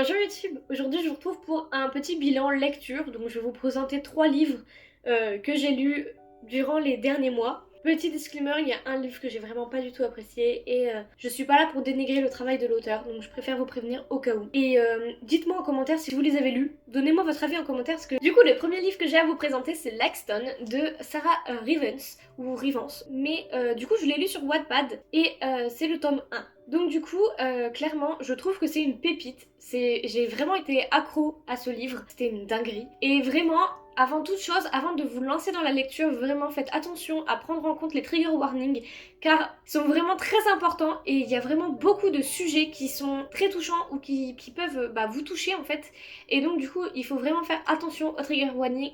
Bonjour YouTube, aujourd'hui je vous retrouve pour un petit bilan lecture, donc je vais vous présenter 3 livres que j'ai lus durant les derniers mois. Petit disclaimer, il y a un livre que j'ai vraiment pas du tout apprécié et je suis pas là pour dénigrer le travail de l'auteur, donc je préfère vous prévenir au cas où. Et dites-moi en commentaire si vous les avez lus, donnez-moi votre avis en commentaire parce que du coup le premier livre que j'ai à vous présenter c'est Laxton de Sarah Rivens, ou Rivens, mais du coup je l'ai lu sur Wattpad et c'est le tome 1. Donc du coup, clairement, je trouve que c'est une pépite. J'ai vraiment été accro à ce livre. C'était une dinguerie. Et vraiment, avant toute chose, avant de vous lancer dans la lecture, vraiment faites attention à prendre en compte les trigger warnings, car ils sont vraiment très importants et il y a vraiment beaucoup de sujets qui sont très touchants ou qui peuvent vous toucher en fait. Et donc du coup, il faut vraiment faire attention aux trigger warnings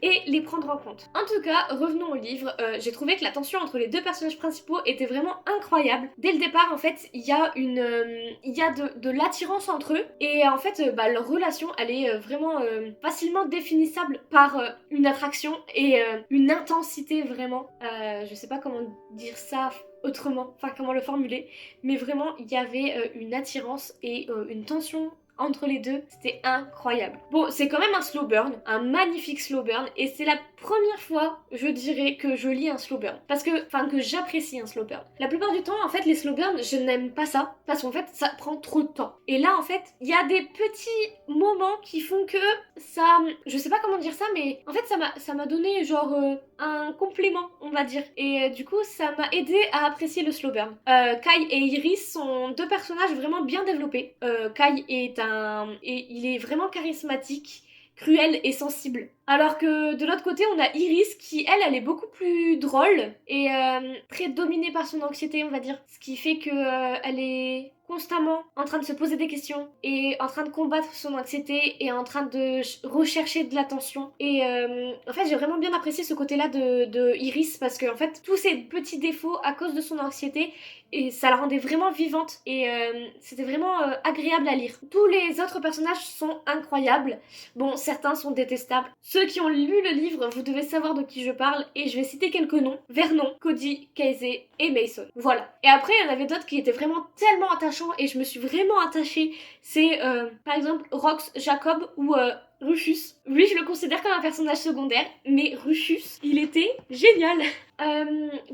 et les prendre en compte. En tout cas, revenons au livre. J'ai trouvé que la tension entre les deux personnages principaux était vraiment incroyable. Dès le départ, en fait, il y a de l'attirance entre eux et en fait, leur relation, elle est vraiment facilement définissable par une attraction et une intensité vraiment. Je sais pas comment dire ça autrement, enfin comment le formuler, mais vraiment il y avait une attirance et une tension entre les deux, c'était incroyable. Bon, c'est quand même un slow burn, un magnifique slow burn, et c'est la première fois, je dirais, que je lis un slow burn. Que j'apprécie un slow burn. La plupart du temps, en fait, les slow burns, je n'aime pas ça, parce qu'en fait, ça prend trop de temps. Et là, en fait, il y a des petits moments qui font que ça... Je sais pas comment dire ça, mais en fait, ça m'a donné, genre, un complément, on va dire. Et du coup, ça m'a aidé à apprécier le slow burn. Kai et Iris sont deux personnages vraiment bien développés. Kai il est vraiment charismatique, cruel et sensible. Alors que de l'autre côté, on a Iris qui, elle est beaucoup plus drôle et très dominée par son anxiété, on va dire. Ce qui fait que elle est constamment en train de se poser des questions et en train de combattre son anxiété et en train de rechercher de l'attention. Et en fait, j'ai vraiment bien apprécié ce côté-là de Iris parce que en fait, tous ces petits défauts à cause de son anxiété, et ça la rendait vraiment vivante et c'était vraiment agréable à lire. Tous les autres personnages sont incroyables. Bon, certains sont détestables. Ceux qui ont lu le livre, vous devez savoir de qui je parle et je vais citer quelques noms. Vernon, Cody, Casey et Mason. Voilà. Et après, il y en avait d'autres qui étaient vraiment tellement attachants et je me suis vraiment attachée. C'est par exemple Rox, Jacob ou Rufus. Oui, je le considère comme un personnage secondaire, mais Rufus, il était génial.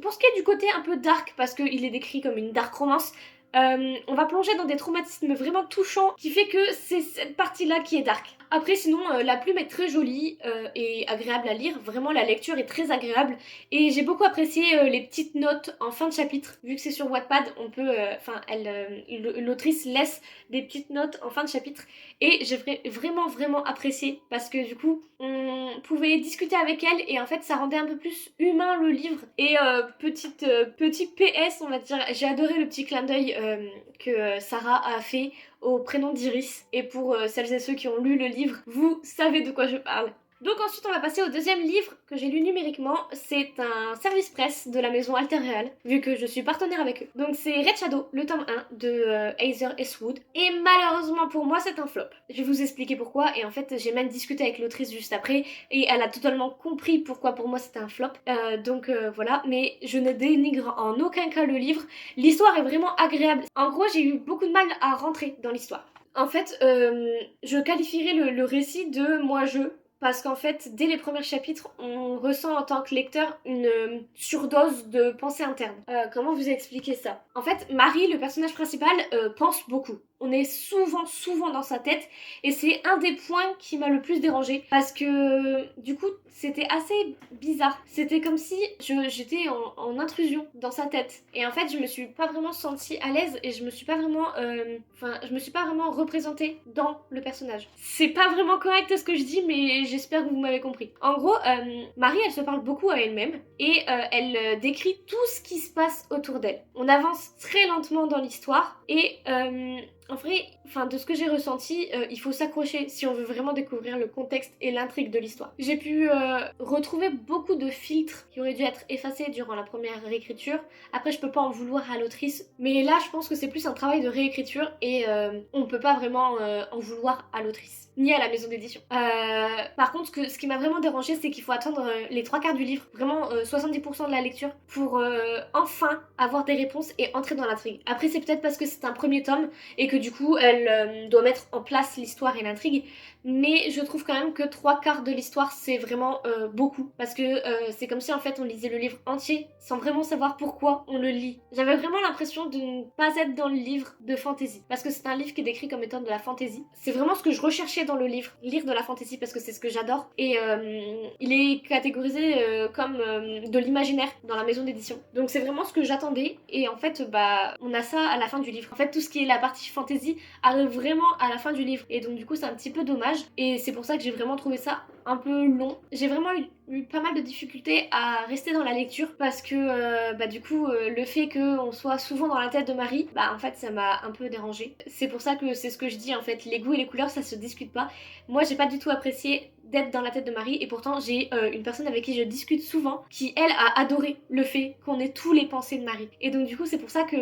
Pour ce qui est du côté un peu dark, parce qu'il est décrit comme une dark romance, on va plonger dans des traumatismes vraiment touchants qui fait que c'est cette partie-là qui est dark. Après sinon, la plume est très jolie et agréable à lire, vraiment la lecture est très agréable et j'ai beaucoup apprécié les petites notes en fin de chapitre. Vu que c'est sur Wattpad, on peut, l'autrice laisse des petites notes en fin de chapitre et j'ai vraiment apprécié parce que du coup on pouvait discuter avec elle et en fait ça rendait un peu plus humain le livre. Et petit PS, on va dire, j'ai adoré le petit clin d'œil que Sarah a fait au prénom d'Iris. Et pour celles et ceux qui ont lu le livre, vous savez de quoi je parle. Donc ensuite on va passer au deuxième livre que j'ai lu numériquement, c'est un service presse de la maison Alterreal, vu que je suis partenaire avec eux. Donc c'est Red Shadow, le tome 1 de Heather Eastwood, et malheureusement pour moi c'est un flop. Je vais vous expliquer pourquoi, et en fait j'ai même discuté avec l'autrice juste après, et elle a totalement compris pourquoi pour moi c'était un flop, voilà, mais je ne dénigre en aucun cas le livre, l'histoire est vraiment agréable. En gros j'ai eu beaucoup de mal à rentrer dans l'histoire. En fait, je qualifierais le récit de moi-je, parce qu'en fait, dès les premiers chapitres, on ressent en tant que lecteur une surdose de pensée interne. Comment vous expliquer ça? En fait, Marie, le personnage principal, pense beaucoup. On est souvent dans sa tête et c'est un des points qui m'a le plus dérangée parce que du coup c'était assez bizarre. C'était comme si j'étais en intrusion dans sa tête et en fait je me suis pas vraiment sentie à l'aise et je me suis pas vraiment représentée dans le personnage. C'est pas vraiment correct ce que je dis mais j'espère que vous m'avez compris. En gros, Marie elle se parle beaucoup à elle-même et elle décrit tout ce qui se passe autour d'elle. On avance très lentement dans l'histoire et en vrai, de ce que j'ai ressenti, il faut s'accrocher si on veut vraiment découvrir le contexte et l'intrigue de l'histoire. J'ai pu retrouver beaucoup de filtres qui auraient dû être effacés durant la première réécriture. Après, je peux pas en vouloir à l'autrice, mais là, je pense que c'est plus un travail de réécriture et on peut pas vraiment en vouloir à l'autrice, ni à la maison d'édition. Par contre, ce qui m'a vraiment dérangé, c'est qu'il faut attendre les 3/4 du livre, vraiment 70% de la lecture, pour enfin avoir des réponses et entrer dans l'intrigue. Après, c'est peut-être parce que c'est un premier tome et que que du coup elle doit mettre en place l'histoire et l'intrigue, mais je trouve quand même que 3/4 de l'histoire c'est vraiment beaucoup, parce que c'est comme si en fait on lisait le livre entier sans vraiment savoir pourquoi on le lit. J'avais vraiment l'impression de ne pas être dans le livre de fantasy, parce que c'est un livre qui est décrit comme étant de la fantasy. C'est vraiment ce que je recherchais dans le livre, lire de la fantasy, parce que c'est ce que j'adore, et il est catégorisé comme de l'imaginaire dans la maison d'édition. Donc c'est vraiment ce que j'attendais, et en fait bah on a ça à la fin du livre. En fait tout ce qui est la partie fantasy arrive vraiment à la fin du livre, et donc du coup c'est un petit peu dommage, et c'est pour ça que j'ai vraiment trouvé ça un peu long. J'ai vraiment eu pas mal de difficultés à rester dans la lecture, parce que bah du coup le fait qu'on soit souvent dans la tête de Marie, bah en fait ça m'a un peu dérangée. C'est pour ça que c'est ce que je dis en fait, les goûts et les couleurs ça se discute pas. Moi j'ai pas du tout apprécié d'être dans la tête de Marie, et pourtant j'ai une personne avec qui je discute souvent qui elle a adoré le fait qu'on ait tous les pensées de Marie, et donc du coup c'est pour ça que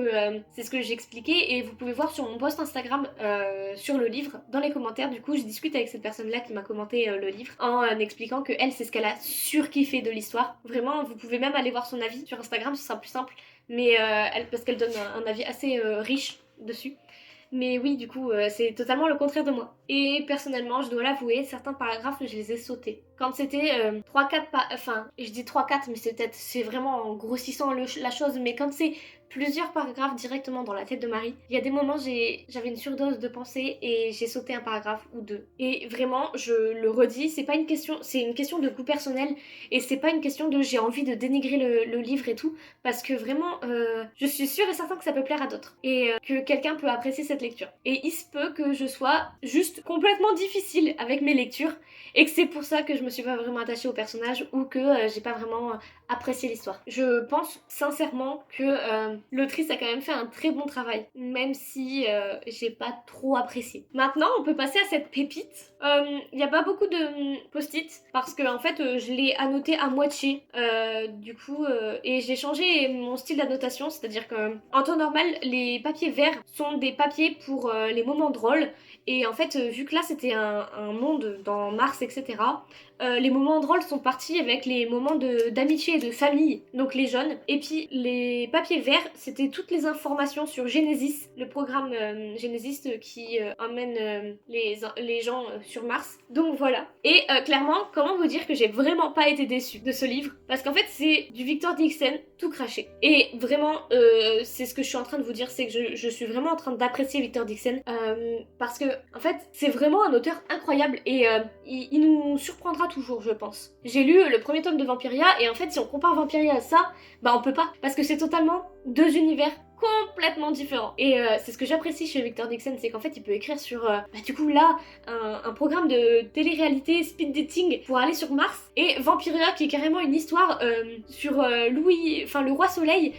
c'est ce que j'expliquais, et vous pouvez voir sur mon post Instagram sur le livre, dans les commentaires du coup je discute avec cette personne là qui m'a commenté le livre en expliquant que elle c'est ce qu'elle a surkiffé de l'histoire. Vraiment vous pouvez même aller voir son avis sur Instagram, ce sera plus simple, mais parce qu'elle donne un avis assez riche dessus. Mais oui, du coup, c'est totalement le contraire de moi. Et personnellement, je dois l'avouer, certains paragraphes, je les ai sautés. Quand c'était 3-4 enfin, je dis 3-4, mais c'est vraiment en grossissant la chose, mais quand c'est plusieurs paragraphes directement dans la tête de Marie, il y a des moments, j'avais une surdose de pensée et j'ai sauté un paragraphe ou deux. Et vraiment, je le redis, c'est pas une question, c'est une question de goût personnel, et c'est pas une question de j'ai envie de dénigrer le livre et tout, parce que vraiment, je suis sûre et certain que ça peut plaire à d'autres, et que quelqu'un peut apprécier cette lecture. Et il se peut que je sois juste complètement difficile avec mes lectures, et que c'est pour ça que je me suis pas vraiment attachée au personnage, ou que j'ai pas vraiment apprécié l'histoire. Je pense sincèrement que l'autrice a quand même fait un très bon travail, même si j'ai pas trop apprécié. Maintenant, on peut passer à cette pépite. Il y a pas beaucoup de post-it, parce que en fait je l'ai annoté à moitié, du coup, et j'ai changé mon style d'annotation, c'est-à-dire que en temps normal, les papiers verts sont des papiers pour les moments drôles, et en fait, vu que là c'était un monde dans Mars, etc., les moments drôles sont partis avec les moments d'amitié et de famille, donc les jeunes. Et puis les papiers verts, c'était toutes les informations sur Genesis, le programme Genesis qui emmène les gens sur Mars. Donc voilà. Et clairement, comment vous dire que j'ai vraiment pas été déçue de ce livre, parce qu'en fait c'est du Victor Dixon tout craché. Et vraiment, c'est ce que je suis en train de vous dire, c'est que je suis vraiment en train d'apprécier Victor Dixon, parce que en fait c'est vraiment un auteur incroyable, et il nous surprendra toujours, je pense. J'ai lu le premier tome de Vampiria, et en fait si on compare Vampiria à ça, bah on peut pas, parce que c'est totalement deux univers complètement différents. Et c'est ce que j'apprécie chez Victor Dixon, c'est qu'en fait il peut écrire sur bah du coup là un programme de télé-réalité speed dating pour aller sur Mars, et Vampiria qui est carrément une histoire sur le roi soleil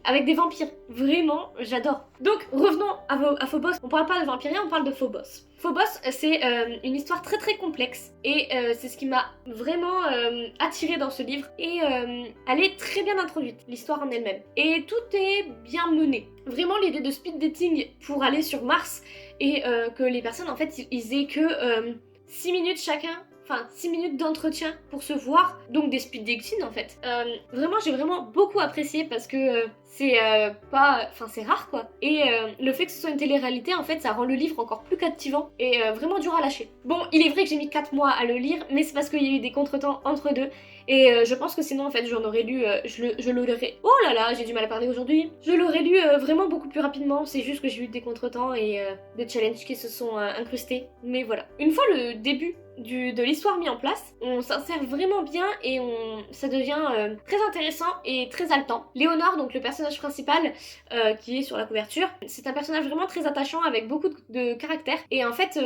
avec des vampires. Vraiment j'adore. Donc revenons à Phobos. On parle pas de Vampiria, on parle de Phobos. Phobos, c'est une histoire très très complexe, et c'est ce qui m'a vraiment attirée dans ce livre, et elle est très bien introduite, l'histoire en elle-même, et tout est bien mené. Vraiment l'idée de speed dating pour aller sur Mars, et que les personnes en fait ils aient que 6 minutes chacun, enfin 6 minutes d'entretien pour se voir, donc des speed dating en fait. Vraiment j'ai vraiment beaucoup apprécié, parce que c'est pas, enfin c'est rare quoi, et le fait que ce soit une télé-réalité en fait ça rend le livre encore plus captivant, et vraiment dur à lâcher. Bon, il est vrai que j'ai mis 4 mois à le lire, mais c'est parce qu'il y a eu des contretemps entre deux, et je pense que sinon en fait j'en aurais lu, je l'aurais, oh là là j'ai du mal à parler aujourd'hui, je l'aurais lu vraiment beaucoup plus rapidement. C'est juste que j'ai eu des contretemps et des challenges qui se sont incrustés, mais voilà. Une fois le début de l'histoire mis en place, on s'insère vraiment bien, et ça devient très intéressant et très haletant. Léonore, donc le personnage principal qui est sur la couverture, c'est un personnage vraiment très attachant avec beaucoup de caractère, et en fait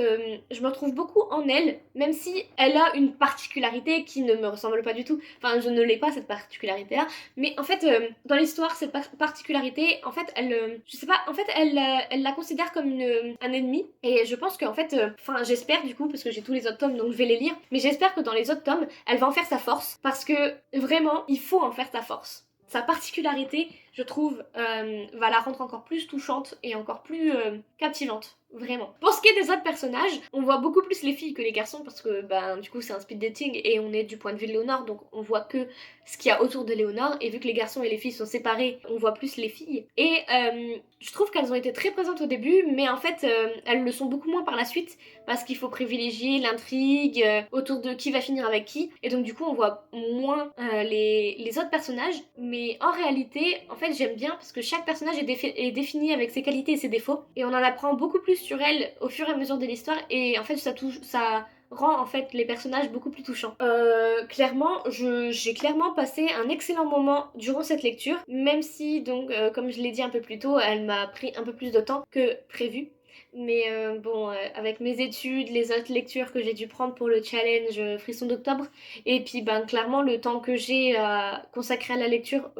je me retrouve beaucoup en elle, même si elle a une particularité qui ne me ressemble pas du tout. Enfin je ne l'ai pas cette particularité là, mais en fait dans l'histoire cette particularité en fait elle je sais pas, en fait elle la considère comme un ennemi, et je pense qu'en fait enfin j'espère du coup, parce que j'ai tous les autres tomes donc je vais les lire, mais j'espère que dans les autres tomes elle va en faire sa force, parce que vraiment il faut en faire sa force. Sa particularité, je trouve, va la rendre encore plus touchante et encore plus captivante. Vraiment. Pour ce qui est des autres personnages, on voit beaucoup plus les filles que les garçons parce que du coup c'est un speed dating et on est du point de vue de Léonore, donc on voit que ce qu'il y a autour de Léonore, et vu que les garçons et les filles sont séparés, on voit plus les filles. Et je trouve qu'elles ont été très présentes au début, mais en fait elles le sont beaucoup moins par la suite parce qu'il faut privilégier l'intrigue autour de qui va finir avec qui, et donc du coup on voit moins les autres personnages. Mais en réalité, en fait j'aime bien parce que chaque personnage est défini avec ses qualités et ses défauts, et on en apprend beaucoup plus sur elle au fur et à mesure de l'histoire, et en fait ça rend en fait les personnages beaucoup plus touchants. Clairement, j'ai clairement passé un excellent moment durant cette lecture, même si donc comme je l'ai dit un peu plus tôt, elle m'a pris un peu plus de temps que prévu. Mais avec mes études, les autres lectures que j'ai dû prendre pour le challenge Frisson d'octobre, et puis clairement le temps que j'ai consacré à la lecture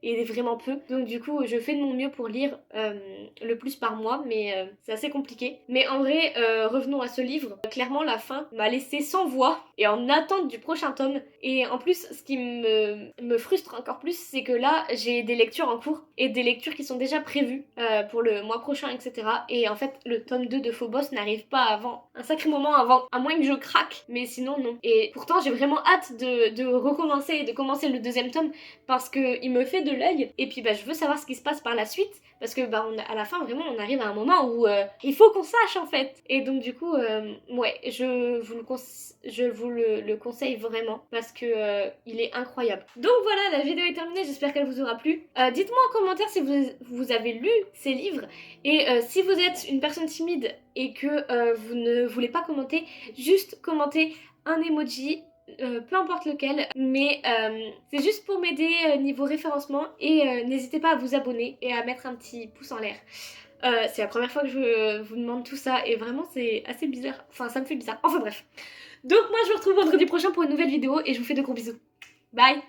est vraiment peu. Donc du coup je fais de mon mieux pour lire le plus par mois, mais c'est assez compliqué. Mais en vrai, revenons à ce livre. Clairement la fin m'a laissé sans voix et en attente du prochain tome. Et en plus, ce qui me frustre encore plus, c'est que là j'ai des lectures en cours et des lectures qui sont déjà prévues pour le mois prochain, etc. Et en fait le tome 2 de Phobos n'arrive pas avant un sacré moment, avant, à moins que je craque, mais sinon non. Et pourtant j'ai vraiment hâte de recommencer et de commencer le deuxième tome parce que il me fait de l'œil, et puis je veux savoir ce qui se passe par la suite, parce que à la fin vraiment on arrive à un moment où il faut qu'on sache en fait. Et donc du coup ouais, je vous le conseille vraiment parce que il est incroyable. Donc voilà, la vidéo est terminée, j'espère qu'elle vous aura plu. Dites-moi en commentaire si vous avez lu ces livres, et si vous êtes une personne timide et que vous ne voulez pas commenter, juste commentez un emoji, peu importe lequel, mais c'est juste pour m'aider niveau référencement, et n'hésitez pas à vous abonner et à mettre un petit pouce en l'air. C'est la première fois que je vous demande tout ça, et vraiment c'est assez bizarre, enfin ça me fait bizarre, enfin bref. Donc moi je vous retrouve vendredi prochain pour une nouvelle vidéo, et je vous fais de gros bisous. Bye.